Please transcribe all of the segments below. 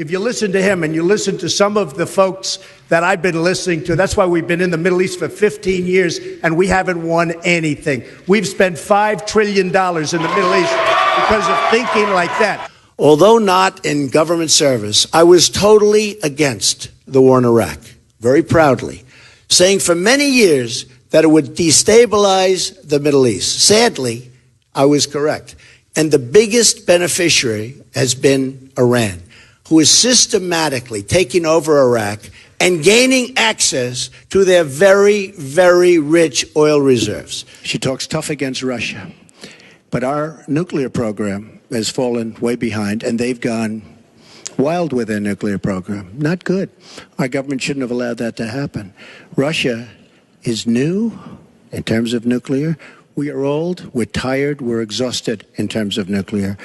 if you listen to him and you listen to some of the folks that I've been listening to, that's why we've been in the Middle East for 15 years and we haven't won anything. We've spent $5 trillion in the Middle East because of thinking like that. Although not in government service, I was totally against the war in Iraq, very proudly, saying for many years that it would destabilize the Middle East. Sadly, I was correct. And the biggest beneficiary has been Iran, who is systematically taking over Iraq and gaining access to their very, very rich oil reserves. She talks tough against Russia, but our nuclear program has fallen way behind, and they've gone wild with their nuclear program. Not good. Our government shouldn't have allowed that to happen. Russia is new in terms of nuclear. We are old, we're tired, we're exhausted in terms of nuclear.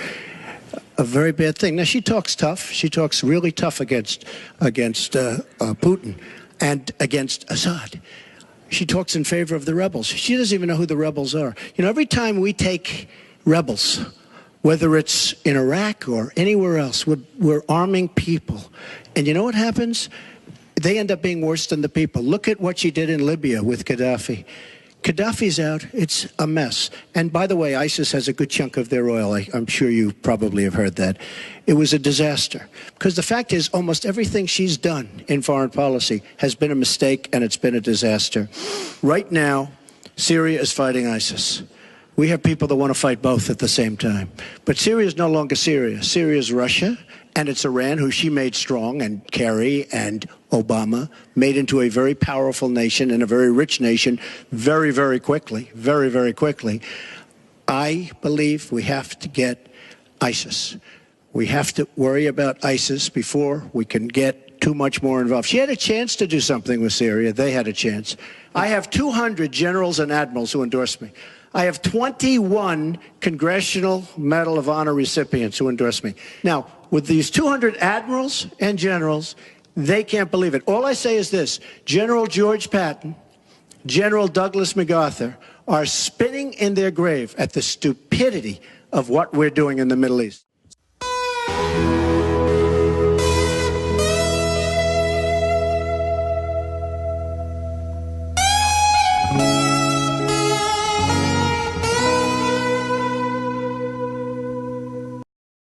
A very bad thing. Now, she talks tough. She talks really tough against Putin and against Assad. She talks in favor of the rebels. She doesn't even know who the rebels are. You know, every time we take rebels, whether it's in Iraq or anywhere else, we're arming people. And you know what happens? They end up being worse than the people. Look at what she did in Libya with Gaddafi. Gaddafi's out. It's a mess. And by the way, ISIS has a good chunk of their oil. I'm sure you probably have heard that. It was a disaster. Because the fact is, almost everything she's done in foreign policy has been a mistake, and it's been a disaster. Right now, Syria is fighting ISIS. We have people that want to fight both at the same time. But Syria is no longer Syria. Syria is Russia, and it's Iran, who she made strong, and Kerry and Obama made into a very powerful nation and a very rich nation very, very quickly, very, very quickly. I believe we have to get ISIS. We have to worry about ISIS before we can get too much more involved. She had a chance to do something with Syria. They had a chance. I have 200 generals and admirals who endorse me. I have 21 Congressional Medal of Honor recipients who endorse me. Now, with these 200 admirals and generals, they can't believe it. All I say is this: General George Patton, General Douglas MacArthur are spinning in their grave at the stupidity of what we're doing in the Middle East.